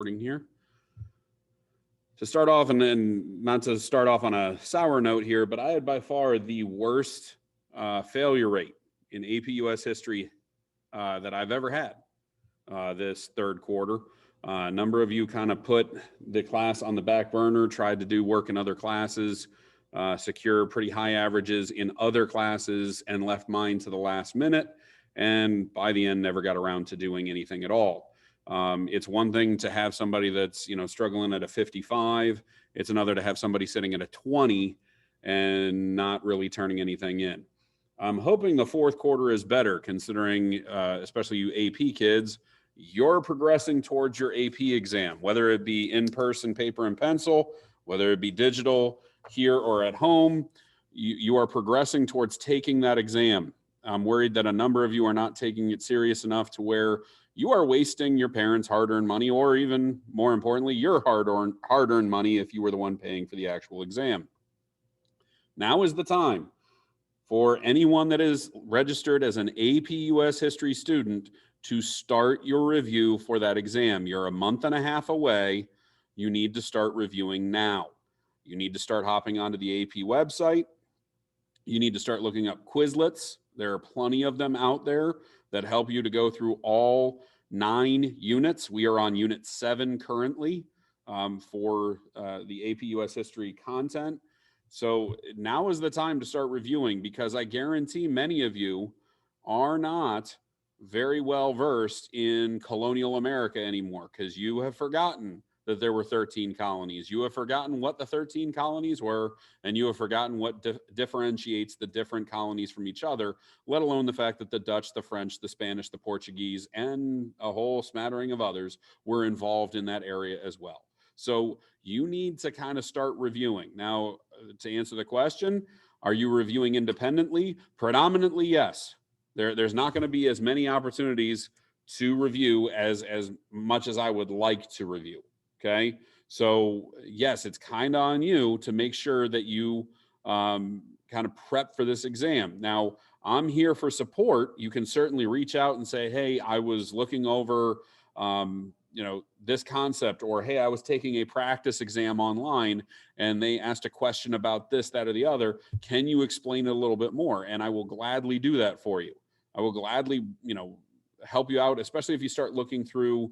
Here. To start off, and not to start off on a sour note here, but I had by far the worst failure rate in AP US history that I've ever had this third quarter. A number of you kind of put the class on the back burner, tried to do work in other classes, secure pretty high averages in other classes, and left mine to the last minute. And by the end, never got around to doing anything at all. It's one thing to have somebody that's, struggling at a 55. It's another to have somebody sitting at a 20 and not really turning anything in. I'm hoping the fourth quarter is better, considering, especially you AP kids, you're progressing towards your AP exam, whether it be in person, paper and pencil, whether it be digital here or at home. You are progressing towards taking that exam. I'm worried that a number of you are not taking it serious enough to where you are wasting your parents' hard-earned money, or even more importantly, your hard-earned money if you were the one paying for the actual exam. Now is the time for anyone that is registered as an AP US History student to start your review for that exam. You're a month and a half away. You need to start reviewing now. You need to start hopping onto the AP website. You need to start looking up Quizlets. There are plenty of them out there that help you to go through all 9 units. We are on unit 7 currently for the AP US History content. So now is the time to start reviewing, because I guarantee many of you are not very well versed in colonial America anymore, because you have forgotten that there were 13 colonies. You have forgotten what the 13 colonies were, and you have forgotten what differentiates the different colonies from each other, let alone the fact that the Dutch, the French, the Spanish, the Portuguese, and a whole smattering of others were involved in that area as well. So you need to kind of start reviewing. Now, to answer the question, are you reviewing independently? Predominantly, yes. There's not going to be as many opportunities to review as much as I would like to review. Okay. So yes, it's kind of on you to make sure that you kind of prep for this exam. Now, I'm here for support. You can certainly reach out and say, hey, I was looking over, this concept, or, hey, I was taking a practice exam online and they asked a question about this, that, or the other. Can you explain it a little bit more? And I will gladly do that for you. I will gladly, help you out, especially if you start looking through,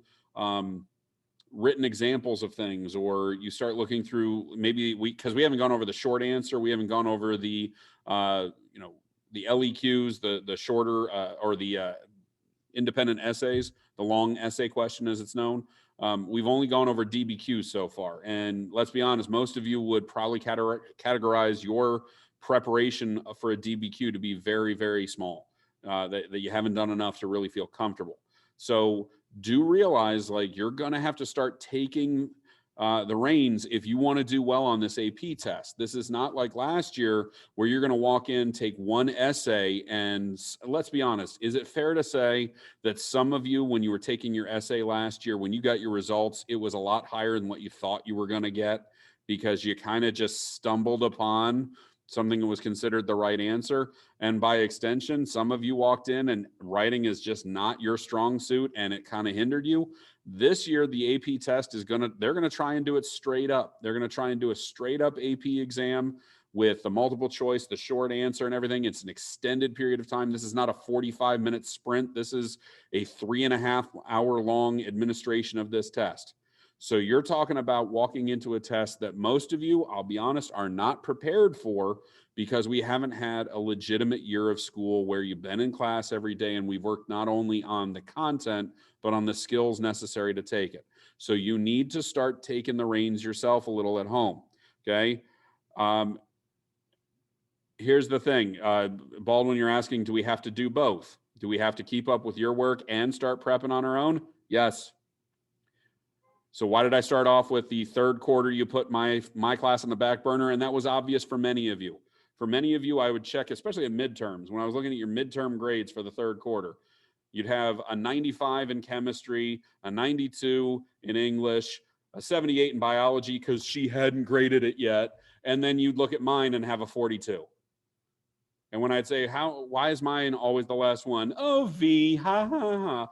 written examples of things, or you start looking through because we haven't gone over the short answer. We haven't gone over the, the LEQs, the shorter or the independent essays, the long essay question as it's known. We've only gone over DBQs so far. And let's be honest, most of you would probably categorize your preparation for a DBQ to be very, very small, that you haven't done enough to really feel comfortable. So do realize, like, you're going to have to start taking the reins if you want to do well on this AP test. This is not like last year where you're going to walk in, take one essay, and let's be honest, is it fair to say that some of you, when you were taking your essay last year, when you got your results, it was a lot higher than what you thought you were going to get, because you kind of just stumbled upon something that was considered the right answer? And by extension, some of you walked in and writing is just not your strong suit and it kind of hindered you. This year, the AP test they're going to try and do it straight up. They're going to try and do a straight up AP exam with the multiple choice, the short answer and everything. It's an extended period of time. This is not a 45-minute sprint. This is a 3.5-hour long administration of this test. So you're talking about walking into a test that most of you, I'll be honest, are not prepared for, because we haven't had a legitimate year of school where you've been in class every day and we've worked not only on the content, but on the skills necessary to take it. So you need to start taking the reins yourself a little at home, okay? Here's the thing, Baldwin, you're asking, do we have to do both? Do we have to keep up with your work and start prepping on our own? Yes. So why did I start off with the third quarter? You put my class on the back burner, and that was obvious for many of you. For many of you, I would check, especially at midterms, when I was looking at your midterm grades for the third quarter, you'd have a 95 in chemistry, a 92 in English, a 78 in biology because she hadn't graded it yet, and then you'd look at mine and have a 42. And when I'd say, why is mine always the last one? Oh, V, ha, ha, ha.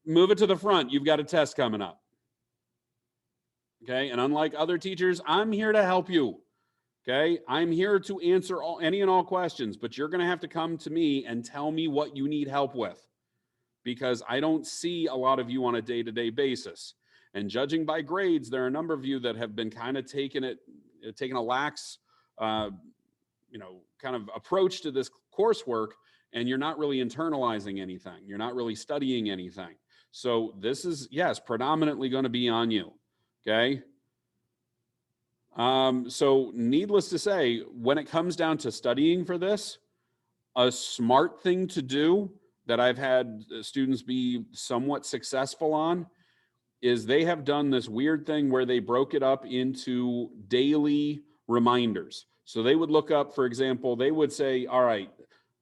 Move it to the front. You've got a test coming up. Okay. And unlike other teachers, I'm here to help you. Okay. I'm here to answer any and all questions, but you're going to have to come to me and tell me what you need help with, because I don't see a lot of you on a day-to-day basis. And judging by grades, there are a number of you that have been kind of taking a lax, kind of approach to this coursework, and you're not really internalizing anything. You're not really studying anything. So this is, yes, predominantly going to be on you. Okay. So needless to say, when it comes down to studying for this, a smart thing to do that I've had students be somewhat successful on is they have done this weird thing where they broke it up into daily reminders. So they would look up, for example, they would say, all right,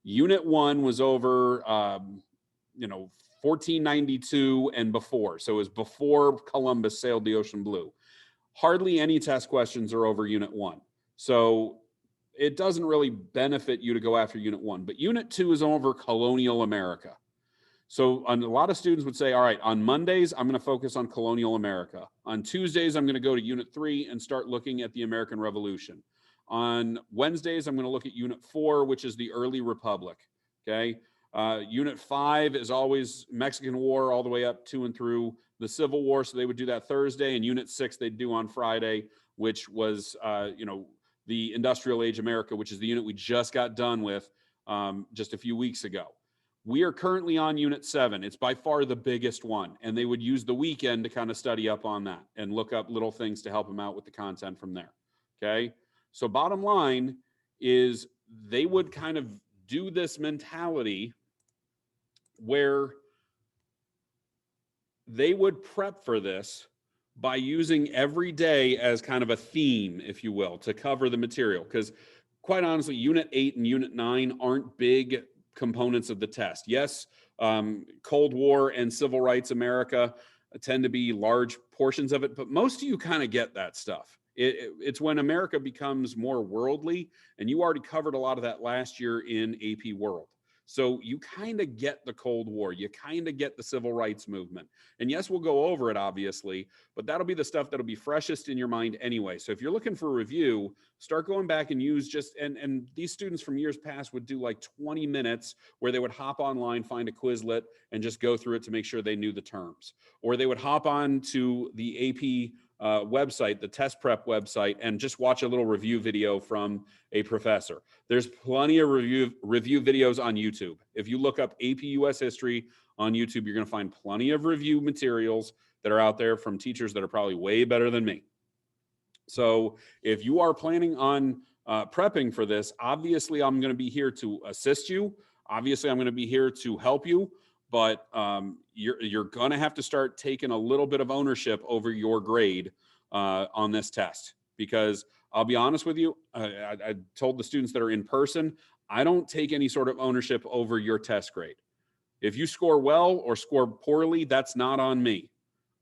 unit 1 was over, 1492 and before. So it was before Columbus sailed the ocean blue. Hardly any test questions are over unit 1. So it doesn't really benefit you to go after unit 1, but unit 2 is over colonial America. So a lot of students would say, all right, on Mondays, I'm going to focus on colonial America. On Tuesdays, I'm going to go to unit 3 and start looking at the American Revolution. On Wednesdays, I'm going to look at unit 4, which is the early republic. Okay. Unit 5 is always Mexican War all the way up to and through the Civil War. So they would do that Thursday, and unit 6 they'd do on Friday, which was, the Industrial Age America, which is the unit we just got done with just a few weeks ago. We are currently on unit 7. It's by far the biggest one. And they would use the weekend to kind of study up on that and look up little things to help them out with the content from there. Okay. So bottom line is they would kind of do this mentality where they would prep for this by using every day as kind of a theme, if you will, to cover the material. Because quite honestly, unit 8 and unit 9 aren't big components of the test. Yes, Cold War and Civil Rights America tend to be large portions of it, but most of you kind of get that stuff. It's when America becomes more worldly, and you already covered a lot of that last year in AP World. So you kind of get the Cold War, you kind of get the civil rights movement. And yes, we'll go over it, obviously, but that'll be the stuff that'll be freshest in your mind anyway. So if you're looking for a review, start going back and use just, and these students from years past would do like 20 minutes where they would hop online, find a Quizlet, and just go through it to make sure they knew the terms. Or they would hop on to the AP website, the test prep website, and just watch a little review video from a professor. There's plenty of review videos on YouTube. If you look up AP US History on YouTube, you're going to find plenty of review materials that are out there from teachers that are probably way better than me. So if you are planning on prepping for this, obviously I'm going to be here to assist you. Obviously I'm going to be here to help you. But you're going to have to start taking a little bit of ownership over your grade on this test, because I'll be honest with you, I told the students that are in person, I don't take any sort of ownership over your test grade. If you score well or score poorly, that's not on me.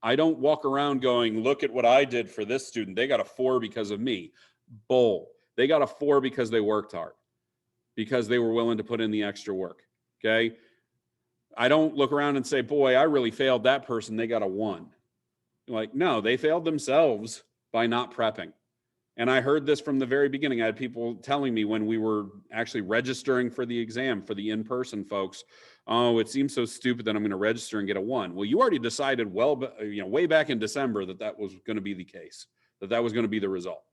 I don't walk around going, look at what I did for this student. They got a 4 because of me. Bull. They got a 4 because they worked hard, because they were willing to put in the extra work. Okay. I don't look around and say, boy, I really failed that person. They got a 1. Like, no, they failed themselves by not prepping. And I heard this from the very beginning. I had people telling me when we were actually registering for the exam, for the in-person folks, oh, it seems so stupid that I'm going to register and get a 1. Well, you already decided way back in December that was going to be the case, that was going to be the result,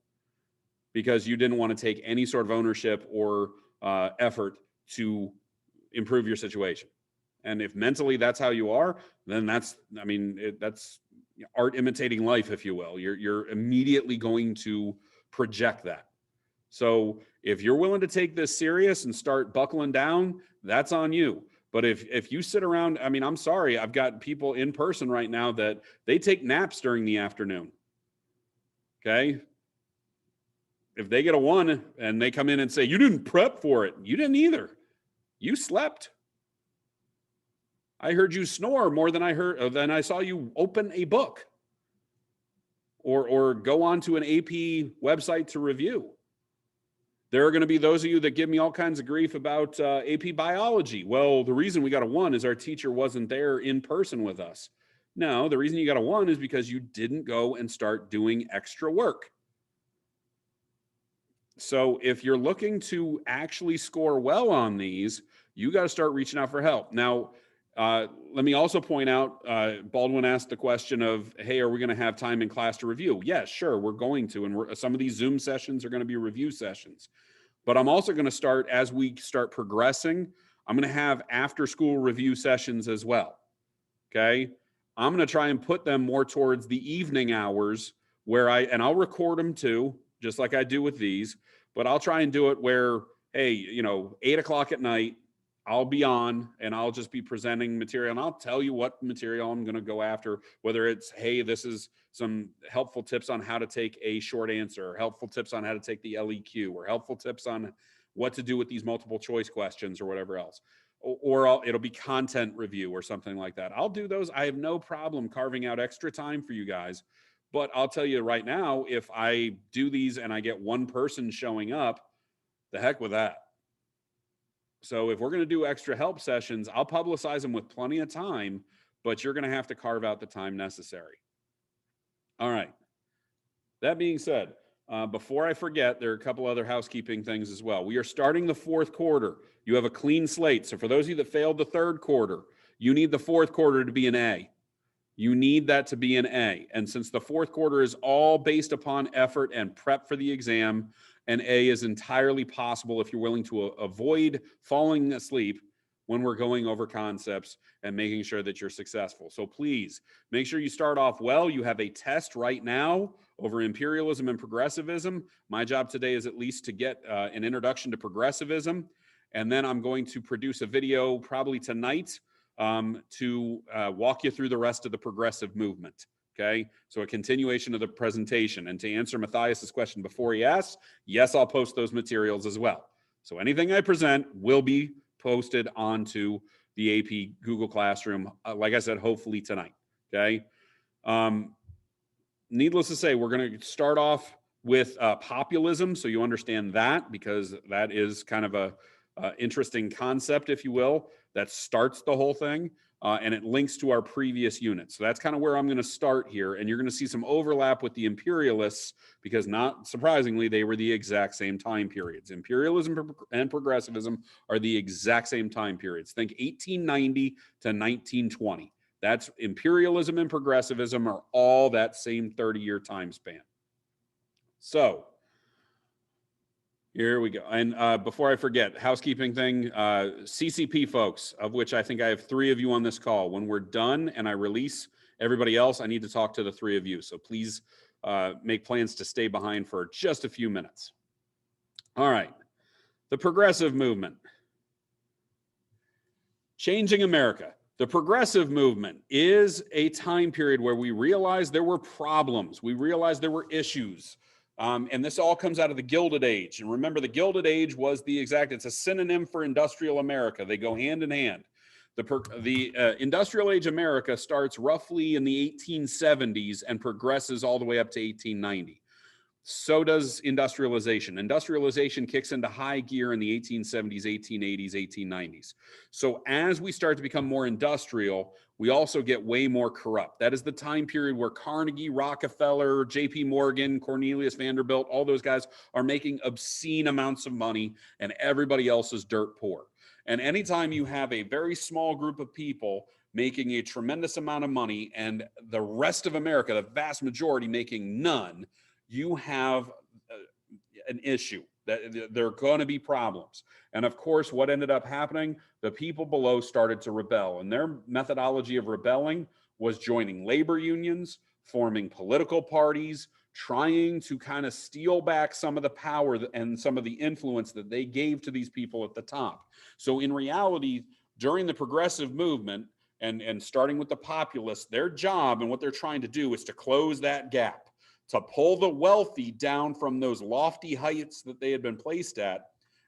because you didn't want to take any sort of ownership or effort to improve your situation. And if mentally that's how you are, then that's art imitating life, if you will. You're immediately going to project that. So if you're willing to take this serious and start buckling down, that's on you. But if you sit around, I'm sorry, I've got people in person right now that they take naps during the afternoon. Okay. If they get a 1 and they come in and say, you didn't prep for it, you didn't either. You slept. I heard you snore more than I saw you open a book or go onto an AP website to review. There are going to be those of you that give me all kinds of grief about AP biology. Well, the reason we got a 1 is our teacher wasn't there in person with us. No, the reason you got a 1 is because you didn't go and start doing extra work. So if you're looking to actually score well on these, you got to start reaching out for help. Now, let me also point out, Baldwin asked the question of, hey, are we going to have time in class to review? Yes, sure, we're going to. And some of these Zoom sessions are going to be review sessions. But I'm also going to start, as we start progressing, I'm going to have after school review sessions as well. Okay. I'm going to try and put them more towards the evening hours where and I'll record them too, just like I do with these, but I'll try and do it where, hey, 8 o'clock at night, I'll be on and I'll just be presenting material and I'll tell you what material I'm going to go after, whether it's, hey, this is some helpful tips on how to take a short answer, or helpful tips on how to take the LEQ, or helpful tips on what to do with these multiple choice questions or whatever else. Or it'll be content review or something like that. I'll do those. I have no problem carving out extra time for you guys. But I'll tell you right now, if I do these and I get one person showing up, the heck with that. So if we're going to do extra help sessions, I'll publicize them with plenty of time, but you're going to have to carve out the time necessary. All right. That being said, before I forget, there are a couple other housekeeping things as well. We are starting the fourth quarter. You have a clean slate. So for those of you that failed the third quarter, you need the fourth quarter to be an A. You need that to be an A. And since the fourth quarter is all based upon effort and prep for the exam, an A is entirely possible if you're willing to avoid falling asleep when we're going over concepts and making sure that you're successful. So please make sure you start off well. You have a test right now over imperialism and progressivism. My job today is at least to get an introduction to progressivism. And then I'm going to produce a video probably tonight to walk you through the rest of the progressive movement. Okay, so a continuation of the presentation. And to answer Matthias's question before he asks, yes, I'll post those materials as well. So anything I present will be posted onto the AP Google Classroom, like I said, hopefully tonight. Okay. Needless to say, we're going to start off with populism, so you understand that, because that is kind of a interesting concept, if you will, that starts the whole thing. And it links to our previous unit. So that's kind of where I'm going to start here. And you're going to see some overlap with the imperialists because, not surprisingly, they were the exact same time periods. Imperialism and progressivism are the exact same time periods. Think 1890 to 1920. That's imperialism and progressivism are all that same 30-year time span. So here we go. And before I forget, housekeeping thing, CCP folks, of which I think I have 3 of you on this call. When we're done and I release everybody else, I need to talk to the 3 of you. So please make plans to stay behind for just a few minutes. All right. The progressive movement. Changing America. The progressive movement is a time period where we realized there were problems. We realized there were issues. And this all comes out of the Gilded Age. And remember, the Gilded Age was it's a synonym for industrial America. They go hand in hand. The industrial age America starts roughly in the 1870s and progresses all the way up to 1890. So does industrialization. Industrialization kicks into high gear in the 1870s, 1880s, 1890s. So as we start to become more industrial, we also get way more corrupt. That is the time period where Carnegie, Rockefeller, JP Morgan, Cornelius Vanderbilt, all those guys are making obscene amounts of money and everybody else is dirt poor. And anytime you have a very small group of people making a tremendous amount of money and the rest of America, the vast majority, making none, you have an issue. That there are going to be problems. And of course, what ended up happening, the people below started to rebel. And their methodology of rebelling was joining labor unions, forming political parties, trying to kind of steal back some of the power and some of the influence that they gave to these people at the top. So in reality, during the progressive movement and starting with the populists, their job and what they're trying to do is to close that gap, to pull the wealthy down from those lofty heights that they had been placed at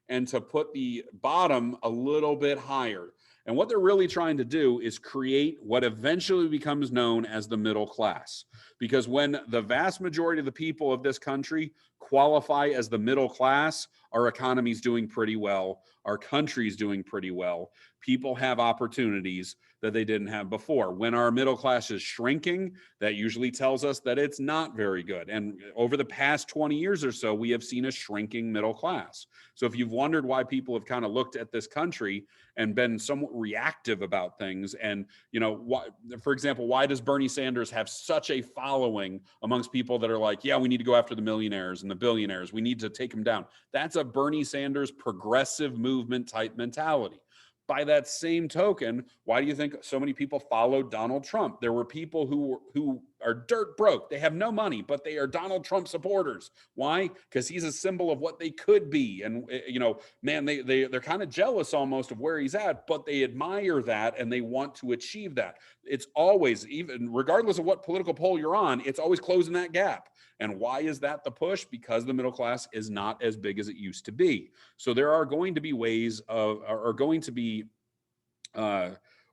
and to put the bottom a little bit higher. And what they're really trying to do is create what eventually becomes known as the middle class. Because when the vast majority of the people of this country qualify as the middle class, our economy's doing pretty well, our country's doing pretty well, people have opportunities that they didn't have before. When our middle class is shrinking, that usually tells us that it's not very good. And over the past 20 years or so, we have seen a shrinking middle class. So if you've wondered why people have kind of looked at this country and been somewhat reactive about things, and, you know, why, for example, why does Bernie Sanders have such a following amongst people that are like, yeah, we need to go after the millionaires and the billionaires, we need to take them down? That's a Bernie Sanders progressive movement type mentality. By that same token, why do you think so many people followed Donald Trump? There were people who are dirt broke. They have no money, but they are Donald Trump supporters. Why? Because he's a symbol of what they could be. And, you know, man, they're kind of jealous almost of where he's at, but they admire that and they want to achieve that. It's always, even regardless of what political poll you're on, it's always closing that gap. And why is that the push? Because the middle class is not as big as it used to be. So there are going to be ways of, are going to be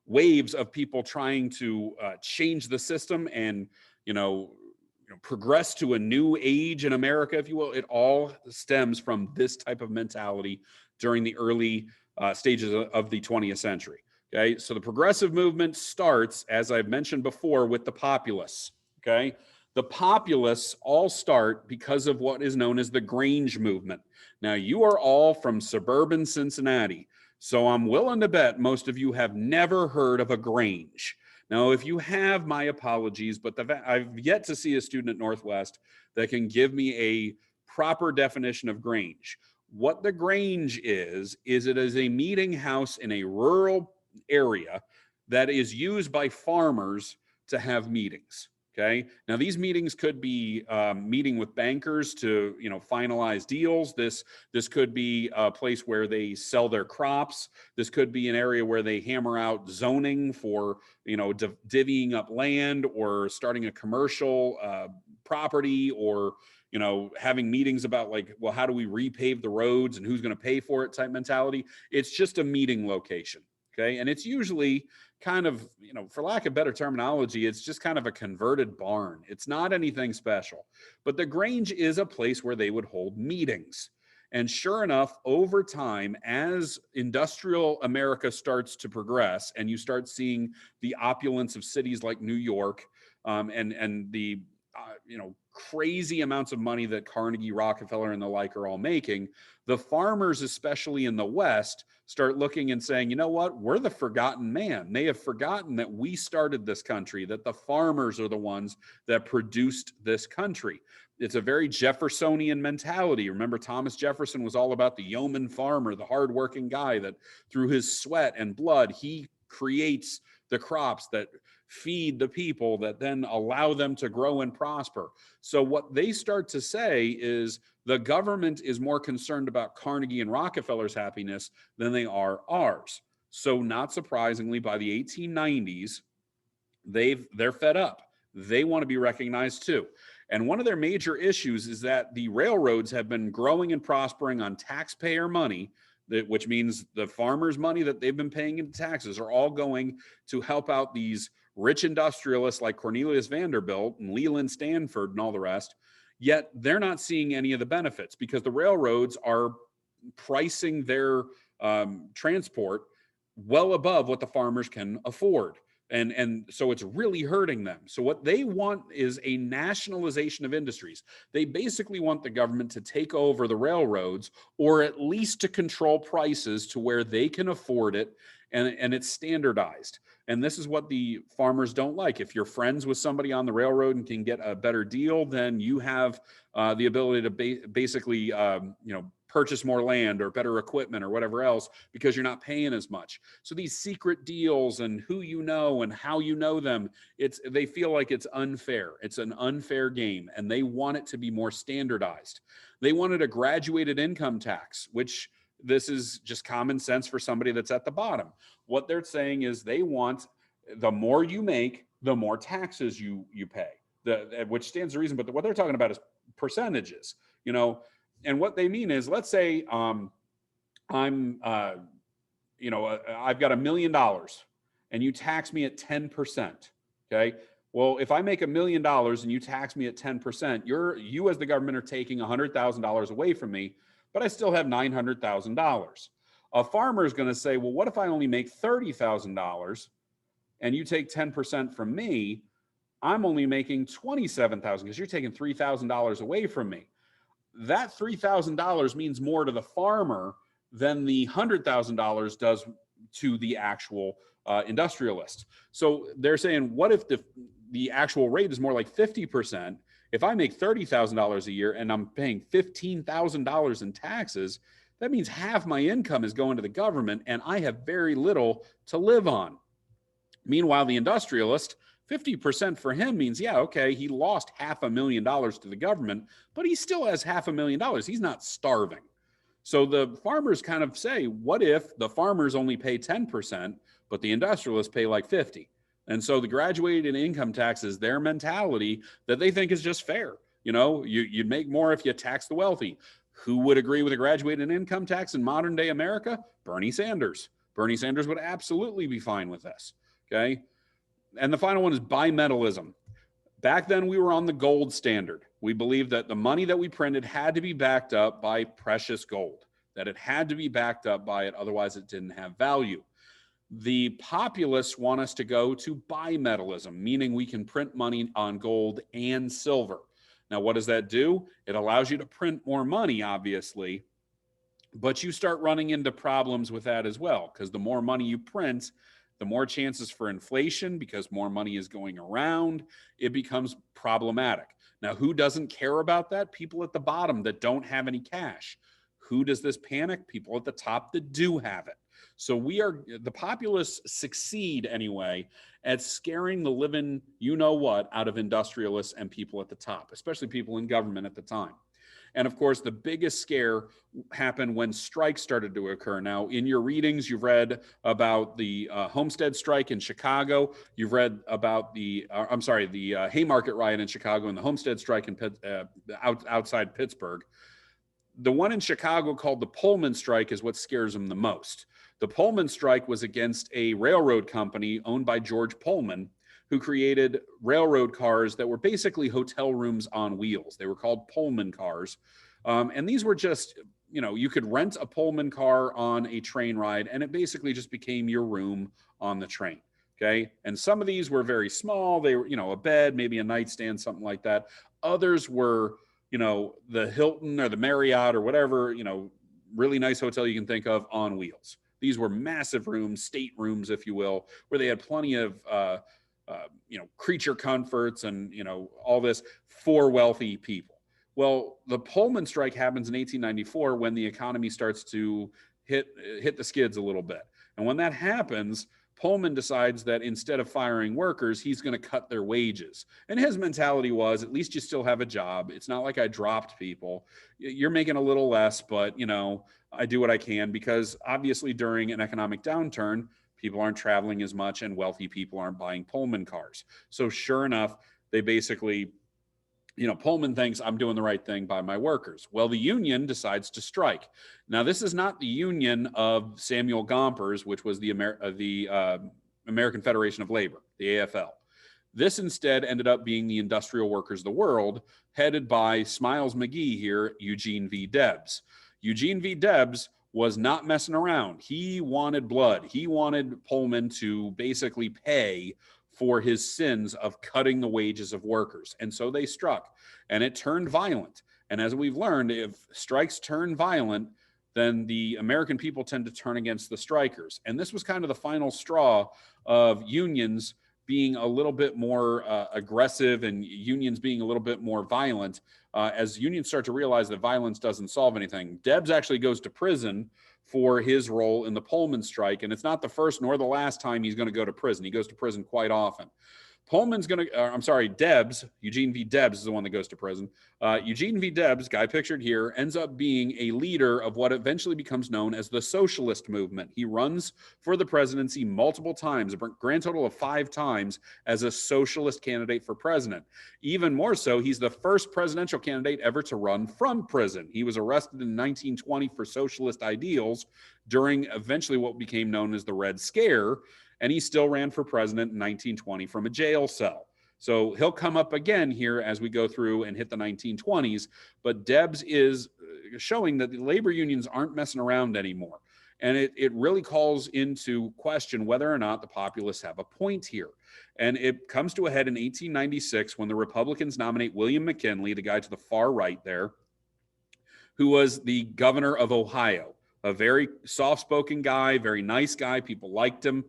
waves of people trying to change the system and, progress to a new age in America, if you will. It all stems from this type of mentality during the early stages of the 20th century. Okay, so the progressive movement starts, as I've mentioned before, with the populists. Okay, the populists all start because of what is known as the Grange movement. Now, you are all from suburban Cincinnati, so I'm willing to bet most of you have never heard of a Grange. Now, if you have, my apologies, but I've yet to see a student at Northwest that can give me a proper definition of Grange. What the Grange is it is a meeting house in a rural area that is used by farmers to have meetings. Okay. Now these meetings could be meeting with bankers to, finalize deals. This could be a place where they sell their crops. This could be an area where they hammer out zoning for, divvying up land or starting a commercial property, or, having meetings about like, well, how do we repave the roads and who's going to pay for it type mentality. It's just a meeting location. Okay. And it's usually kind of, for lack of better terminology, it's just kind of a converted barn. It's not anything special, but the Grange is a place where they would hold meetings. And sure enough, over time, as industrial America starts to progress and you start seeing the opulence of cities like New York, and the crazy amounts of money that Carnegie, Rockefeller, and the like are all making, the farmers, especially in the West, start looking and saying, you know what, we're the forgotten man. They have forgotten that we started this country, that the farmers are the ones that produced this country. It's a very Jeffersonian mentality. Remember, Thomas Jefferson was all about the yeoman farmer, the hardworking guy that through his sweat and blood, he creates the crops that feed the people that then allow them to grow and prosper. So what they start to say is the government is more concerned about Carnegie and Rockefeller's happiness than they are ours. So not surprisingly, by the 1890s, they're fed up. They want to be recognized too. And one of their major issues is that the railroads have been growing and prospering on taxpayer money, which means the farmers' money that they've been paying into taxes are all going to help out these rich industrialists like Cornelius Vanderbilt and Leland Stanford and all the rest. Yet they're not seeing any of the benefits because the railroads are pricing their transport well above what the farmers can afford. And so it's really hurting them. So what they want is a nationalization of industries. They basically want the government to take over the railroads, or at least to control prices to where they can afford it, and it's standardized. And this is what the farmers don't like. If you're friends with somebody on the railroad and can get a better deal, then you have the ability to basically purchase more land or better equipment or whatever else because you're not paying as much. So these secret deals and who you know and how you know them, they feel like it's unfair. It's an unfair game, and they want it to be more standardized. They wanted a graduated income tax, which this is just common sense for somebody that's at the bottom. What they're saying is they want the more you make, the more taxes you pay, which stands to reason. But what they're talking about is percentages, and what they mean is, let's say I've got $1 million and you tax me at 10%. Okay. Well, if I make $1 million and you tax me at 10%, you as the government are taking $100,000 away from me. but I still have $900,000. A farmer is going to say, well, what if I only make $30,000 and you take 10% from me? I'm only making $27,000 because you're taking $3,000 away from me. That $3,000 means more to the farmer than the $100,000 does to the actual industrialist. So they're saying, what if the actual rate is more like 50%? If I make $30,000 a year and I'm paying $15,000 in taxes, that means half my income is going to the government and I have very little to live on. Meanwhile, the industrialist, 50% for him means, yeah, okay, he lost $500,000 to the government, but he still has $500,000. He's not starving. So the farmers kind of say, what if the farmers only pay 10%, but the industrialists pay like 50? And so the graduated income tax is their mentality that they think is just fair. You know, you'd make more if you tax the wealthy. Who would agree with a graduated income tax in modern day America? Bernie Sanders. Bernie Sanders would absolutely be fine with this. Okay. And the final one is bimetallism. Back then, we were on the gold standard. We believed that the money that we printed had to be backed up by precious gold, that it had to be backed up by it, otherwise it didn't have value. The populists want us to go to bimetallism, meaning we can print money on gold and silver. Now, what does that do? It allows you to print more money, obviously, but you start running into problems with that as well, because the more money you print, the more chances for inflation, because more money is going around, it becomes problematic. Now, who doesn't care about that? People at the bottom that don't have any cash. Who does this panic? People at the top that do have it. So the populists succeed anyway at scaring the living you-know-what out of industrialists and people at the top, especially people in government at the time. And of course, the biggest scare happened when strikes started to occur. Now, in your readings, you've read about the Homestead strike in Chicago. You've read about the Haymarket riot in Chicago and the Homestead strike in outside Pittsburgh. The one in Chicago called the Pullman strike is what scares them the most. The Pullman strike was against a railroad company owned by George Pullman, who created railroad cars that were basically hotel rooms on wheels. They were called Pullman cars. And these were just, you could rent a Pullman car on a train ride, and it basically just became your room on the train. Okay. And some of these were very small. They were, a bed, maybe a nightstand, something like that. Others were, the Hilton or the Marriott or whatever, really nice hotel you can think of on wheels. These were massive rooms, state rooms, if you will, where they had plenty of, creature comforts and, all this for wealthy people. Well, the Pullman strike happens in 1894 when the economy starts to hit the skids a little bit. And when that happens, Pullman decides that instead of firing workers, he's going to cut their wages. And his mentality was, at least you still have a job. It's not like I dropped people. You're making a little less, but, I do what I can, because obviously during an economic downturn, people aren't traveling as much and wealthy people aren't buying Pullman cars. So sure enough, they basically, Pullman thinks I'm doing the right thing by my workers. Well, the union decides to strike. Now, this is not the union of Samuel Gompers, which was the American Federation of Labor, the AFL. This instead ended up being the Industrial Workers of the World, headed by Smiles McGee here, Eugene V. Debs. Eugene V. Debs was not messing around. He wanted blood. He wanted Pullman to basically pay for his sins of cutting the wages of workers. And so they struck, and it turned violent. And as we've learned, if strikes turn violent, then the American people tend to turn against the strikers. And this was kind of the final straw of unions being a little bit more aggressive and unions being a little bit more violent. As unions start to realize that violence doesn't solve anything. Debs actually goes to prison for his role in the Pullman strike. And it's not the first nor the last time he's going to go to prison. He goes to prison quite often. Debs, Eugene V. Debs is the one that goes to prison. Eugene V. Debs, guy pictured here, ends up being a leader of what eventually becomes known as the socialist movement. He runs for the presidency multiple times, a grand total of 5 times, as a socialist candidate for president. Even more so, he's the first presidential candidate ever to run from prison. He was arrested in 1920 for socialist ideals during eventually what became known as the Red Scare. And he still ran for president in 1920 from a jail cell. So he'll come up again here as we go through and hit the 1920s. But Debs is showing that the labor unions aren't messing around anymore. And it really calls into question whether or not the populists have a point here. And it comes to a head in 1896 when the Republicans nominate William McKinley, the guy to the far right there, who was the governor of Ohio, a very soft-spoken guy, very nice guy. People liked him.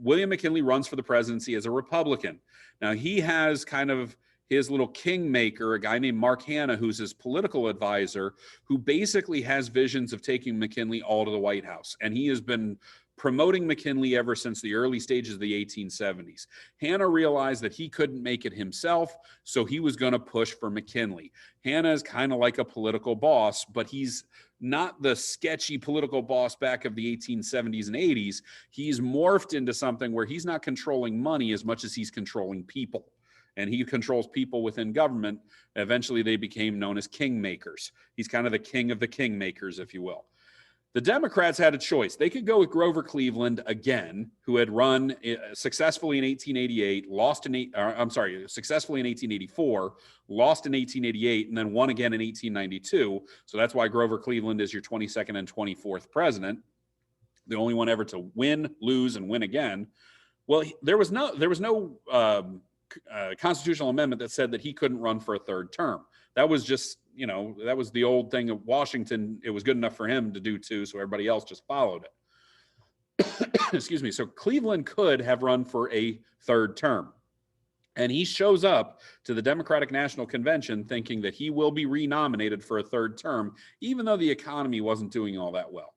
William McKinley runs for the presidency as a Republican. Now, he has kind of his little kingmaker, a guy named Mark Hanna, who's his political advisor, who basically has visions of taking McKinley all to the White House. And he has been promoting McKinley ever since the early stages of the 1870s. Hanna realized that he couldn't make it himself, so he was going to push for McKinley. Hanna is kind of like a political boss, but he's not the sketchy political boss back of the 1870s and 80s. He's morphed into something where he's not controlling money as much as he's controlling people. And he controls people within government. Eventually, they became known as kingmakers. He's kind of the king of the kingmakers, if you will. The Democrats had a choice. They could go with Grover Cleveland again, who had run successfully in 1888, successfully in 1884, lost in 1888, and then won again in 1892. So that's why Grover Cleveland is your 22nd and 24th president, the only one ever to win, lose, and win again. Well, there was no constitutional amendment that said that he couldn't run for a third term. That was just, that was the old thing of Washington. It was good enough for him to do too, so everybody else just followed it. Excuse me. So Cleveland could have run for a third term. And he shows up to the Democratic National Convention thinking that he will be renominated for a third term, even though the economy wasn't doing all that well.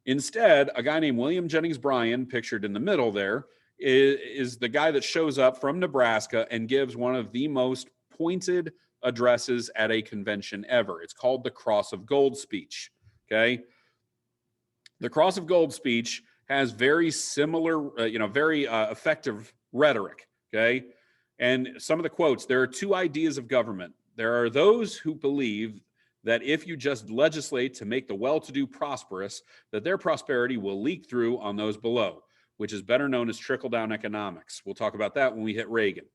Instead, a guy named William Jennings Bryan, pictured in the middle there, is the guy that shows up from Nebraska and gives one of the most pointed addresses at a convention ever. It's called the Cross of Gold speech. Okay. The Cross of Gold speech has very similar, very effective rhetoric. Okay. And some of the quotes, there are two ideas of government. There are those who believe that if you just legislate to make the well-to-do prosperous, that their prosperity will leak through on those below, which is better known as trickle-down economics. We'll talk about that when we hit Reagan.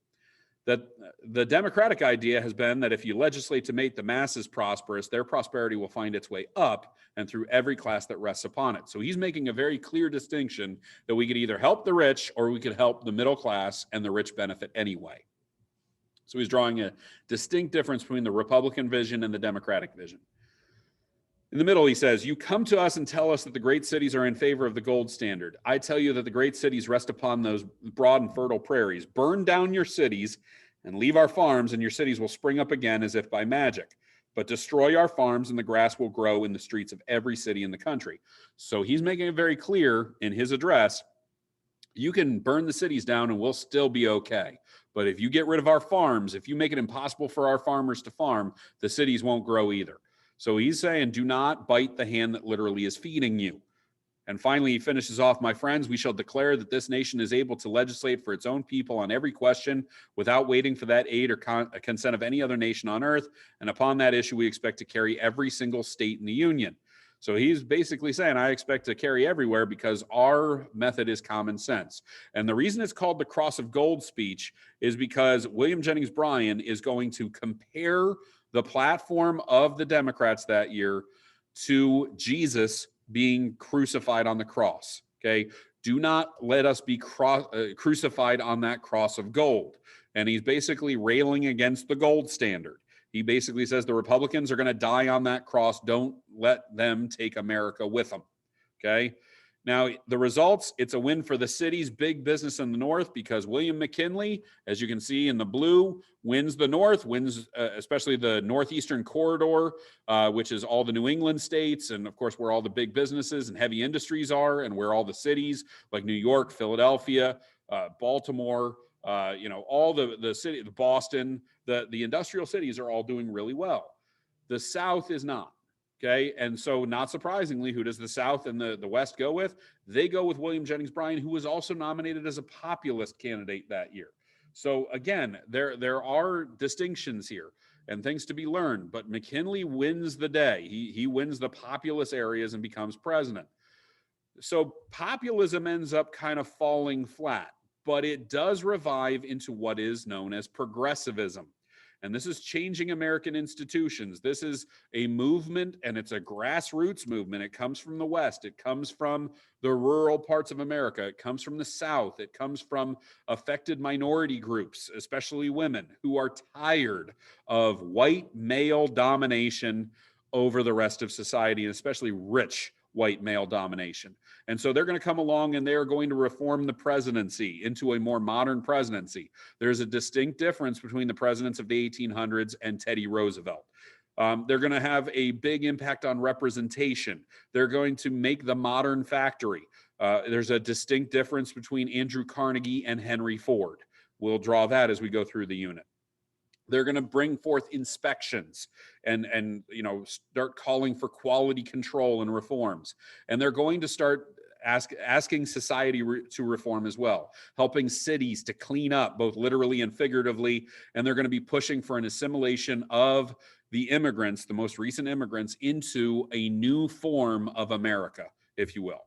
That the Democratic idea has been that if you legislate to make the masses prosperous, their prosperity will find its way up and through every class that rests upon it. So he's making a very clear distinction that we could either help the rich or we could help the middle class, and the rich benefit anyway. So he's drawing a distinct difference between the Republican vision and the Democratic vision. In the middle, he says, you come to us and tell us that the great cities are in favor of the gold standard. I tell you that the great cities rest upon those broad and fertile prairies. Burn down your cities and leave our farms, and your cities will spring up again as if by magic. But destroy our farms, and the grass will grow in the streets of every city in the country. So he's making it very clear in his address, you can burn the cities down and we'll still be okay. But if you get rid of our farms, if you make it impossible for our farmers to farm, the cities won't grow either. So he's saying, do not bite the hand that literally is feeding you. And finally, he finishes off, my friends, we shall declare that this nation is able to legislate for its own people on every question without waiting for that aid or consent of any other nation on earth. And upon that issue, we expect to carry every single state in the union. So he's basically saying, I expect to carry everywhere because our method is common sense. And the reason it's called the Cross of Gold speech is because William Jennings Bryan is going to compare the platform of the Democrats that year to Jesus being crucified on the cross. Okay. Do not let us be crucified on that cross of gold. And he's basically railing against the gold standard. He basically says the Republicans are going to die on that cross. Don't let them take America with them. Okay. Now, the results, it's a win for the cities, big business in the North, because William McKinley, as you can see in the blue, wins the North, wins especially the Northeastern corridor, which is all the New England states, and of course, where all the big businesses and heavy industries are, and where all the cities like New York, Philadelphia, Baltimore, all the city, the Boston, the industrial cities are all doing really well. The South is not. Okay. And so not surprisingly, who does the South and the West go with? They go with William Jennings Bryan, who was also nominated as a populist candidate that year. So again, there are distinctions here and things to be learned, but McKinley wins the day. He wins the populous areas and becomes president. So populism ends up kind of falling flat, but it does revive into what is known as progressivism. And this is changing American institutions. This is a movement, and it's a grassroots movement. It comes from the West. It comes from the rural parts of America. It comes from the South. It comes from affected minority groups, especially women, who are tired of white male domination over the rest of society, and especially rich white male domination. And so they're going to come along and they're going to reform the presidency into a more modern presidency. There's a distinct difference between the presidents of the 1800s and Teddy Roosevelt. They're going to have a big impact on representation. They're going to make the modern factory. There's a distinct difference between Andrew Carnegie and Henry Ford. We'll draw that as we go through the unit. They're going to bring forth inspections and start calling for quality control and reforms. And they're going to start asking society to reform as well, helping cities to clean up both literally and figuratively. And they're going to be pushing for an assimilation of the immigrants, the most recent immigrants, into a new form of America, if you will.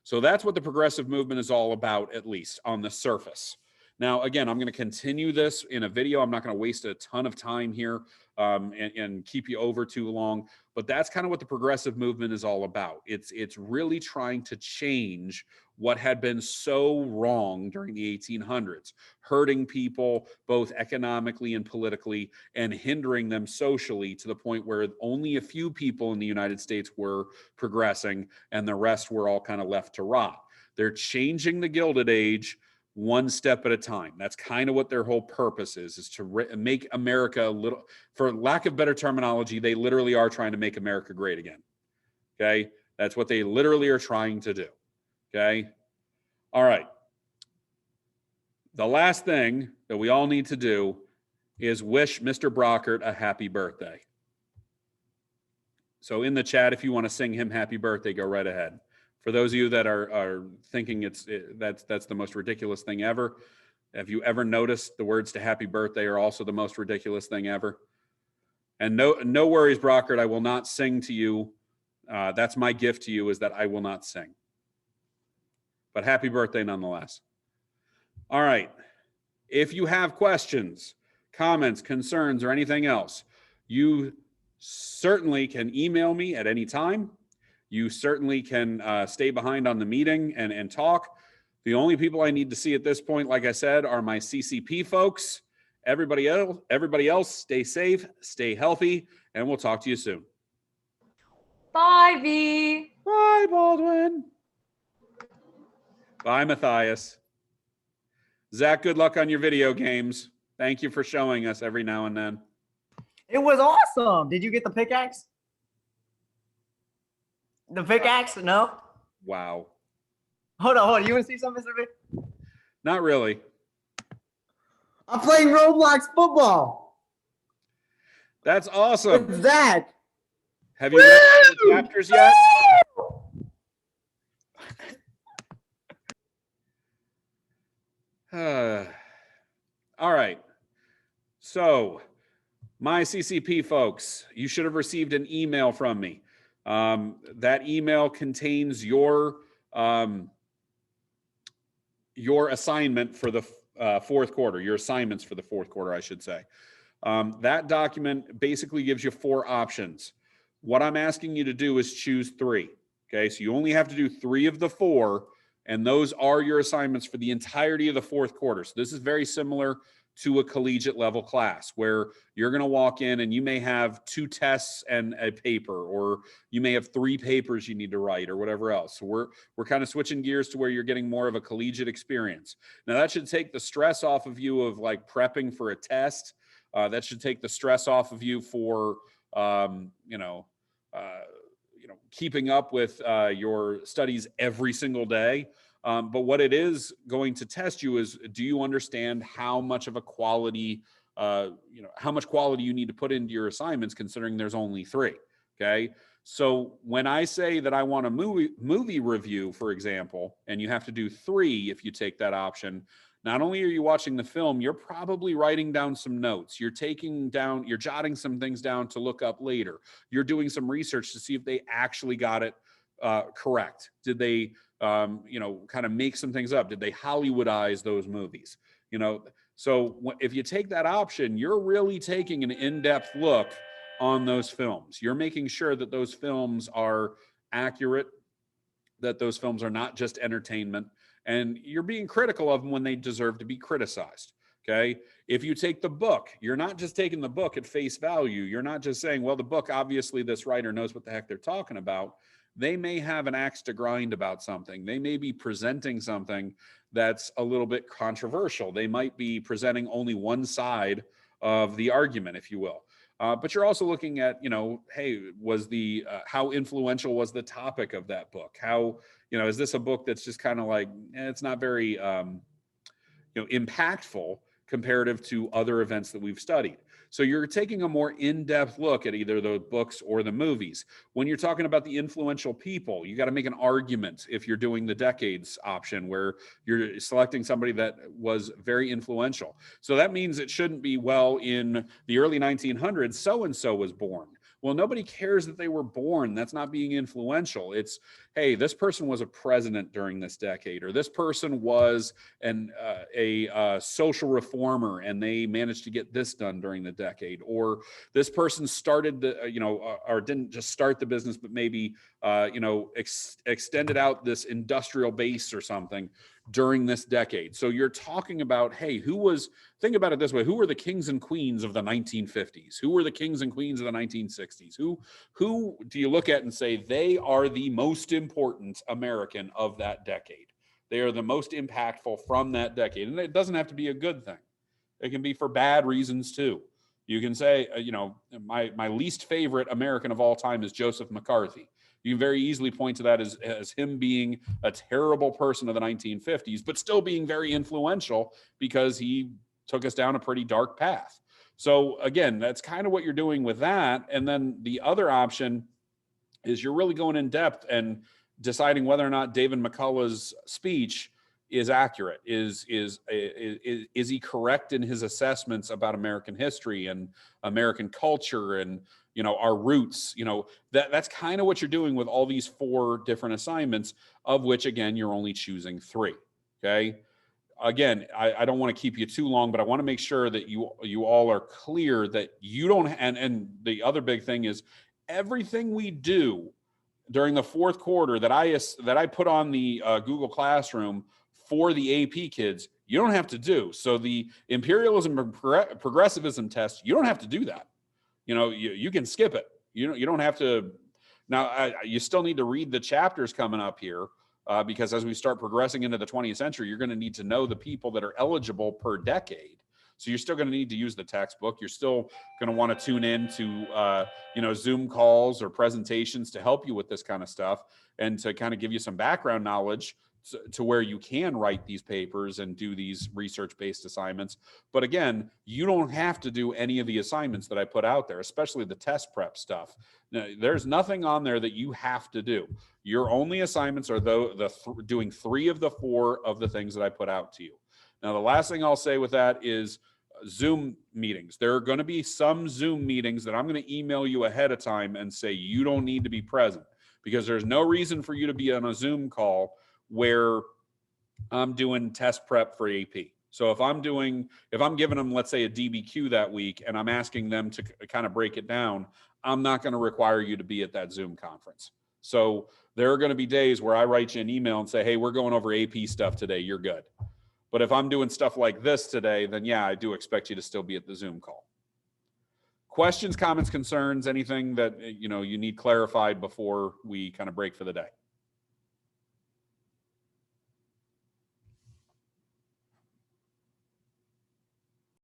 So that's what the progressive movement is all about, at least on the surface. Now, again, I'm going to continue this in a video. I'm not going to waste a ton of time here and keep you over too long, but that's kind of what the progressive movement is all about. It's really trying to change what had been so wrong during the 1800s, hurting people both economically and politically, and hindering them socially to the point where only a few people in the United States were progressing and the rest were all kind of left to rot. They're changing the Gilded Age one step at a time. That's kind of what their whole purpose is to make America a little, for lack of better terminology, they literally are trying to make America great again. Okay. That's what they literally are trying to do. Okay. All right. The last thing that we all need to do is wish Mr. Brockert a happy birthday. So in the chat, if you want to sing him happy birthday, go right ahead. For those of you that are thinking that's the most ridiculous thing ever, have you ever noticed the words to happy birthday are also the most ridiculous thing ever? And no worries, Brockert, I will not sing to you. That's my gift to you, is that I will not sing. But happy birthday nonetheless. All right. If you have questions, comments, concerns, or anything else, you certainly can email me at any time. You certainly can stay behind on the meeting and talk. The only people I need to see at this point, like I said, are my CCP folks. Everybody else, stay safe, stay healthy, and we'll talk to you soon. Bye, V. Bye, Baldwin. Bye, Matthias. Zach, good luck on your video games. Thank you for showing us every now and then. It was awesome. Did you get the pickaxe? The pickaxe? No? Wow. Hold on. You want to see something, Mr. V? Not really. I'm playing Roblox football. That's awesome. What's that? Have you read the chapters yet? All right. So, my CCP folks, you should have received an email from me. That email contains your assignment for the fourth quarter, your assignments for the fourth quarter, I should say. That document basically gives you 4 options. What I'm asking you to do is choose 3. Okay, so you only have to do 3 of the 4, and those are your assignments for the entirety of the fourth quarter. So this is very similar to a collegiate level class where you're going to walk in and you may have 2 tests and a paper, or you may have 3 papers you need to write, or whatever else. So we're kind of switching gears to where you're getting more of a collegiate experience. Now that should take the stress off of you of like prepping for a test. That should take the stress off of you for keeping up with your studies every single day. But what it is going to test you is, do you understand how much of a quality, how much quality you need to put into your assignments, considering there's only 3. Okay. So when I say that I want a movie review, for example, and you have to do 3 if you take that option, not only are you watching the film, you're probably writing down some notes. You're jotting some things down to look up later. You're doing some research to see if they actually got it correct. Did they, kind of make some things up? Did they Hollywoodize those movies? So if you take that option, you're really taking an in-depth look on those films. You're making sure that those films are accurate, that those films are not just entertainment, and you're being critical of them when they deserve to be criticized. Okay. If you take the book, you're not just taking the book at face value. You're not just saying, well, the book, obviously this writer knows what the heck they're talking about. They may have an axe to grind about something. They may be presenting something that's a little bit controversial. They might be presenting only one side of the argument, if you will. But you're also looking at, hey, was how influential was the topic of that book? How, is this a book that's just kind of like, it's not very, impactful comparative to other events that we've studied. So you're taking a more in-depth look at either the books or the movies. When you're talking about the influential people, you got to make an argument if you're doing the decades option where you're selecting somebody that was very influential. So that means it shouldn't be, well, in the early 1900s, so-and-so was born. Well, nobody cares that they were born. That's not being influential. It's, hey, this person was a president during this decade, or this person was a social reformer and they managed to get this done during the decade, or this person started or didn't just start the business, but maybe extended out this industrial base or something during this decade. So you're talking about, hey, think about it this way, who were the kings and queens of the 1950s? Who were the kings and queens of the 1960s? Who do you look at and say they are the most important American of that decade? They are the most impactful from that decade. And it doesn't have to be a good thing. It can be for bad reasons too. You can say, my least favorite American of all time is Joseph McCarthy. You can very easily point to that as him being a terrible person of the 1950s, but still being very influential because he took us down a pretty dark path. So again, that's kind of what you're doing with that. And then the other option is you're really going in depth and deciding whether or not David McCullough's speech is accurate. Is he correct in his assessments about American history and American culture and our roots? That's kind of what you're doing with all these 4 different assignments, of which again you're only choosing 3. Okay. Again, I don't want to keep you too long, but I want to make sure that you all are clear that you don't. And the other big thing is everything we do during the 4th quarter that I put on the Google Classroom for the AP kids, you don't have to do. So the imperialism and progressivism test, you don't have to do that. You can skip it. You don't have to. Now, you still need to read the chapters coming up here because as we start progressing into the 20th century, you're going to need to know the people that are eligible per decade. So you're still going to need to use the textbook. You're still going to want to tune in to, Zoom calls or presentations to help you with this kind of stuff and to kind of give you some background knowledge to where you can write these papers and do these research-based assignments. But again, you don't have to do any of the assignments that I put out there, especially the test prep stuff. Now, there's nothing on there that you have to do. Your only assignments are doing 3 of the 4 of the things that I put out to you. Now, the last thing I'll say with that is Zoom meetings. There are going to be some Zoom meetings that I'm going to email you ahead of time and say you don't need to be present because there's no reason for you to be on a Zoom call where I'm doing test prep for AP. So if I'm giving them, let's say, a DBQ that week and I'm asking them to kind of break it down, I'm not going to require you to be at that Zoom conference. So there are going to be days where I write you an email and say, hey, we're going over AP stuff today. You're good. But if I'm doing stuff like this today, then yeah, I do expect you to still be at the Zoom call. Questions, comments, concerns, anything that you need clarified before we kind of break for the day?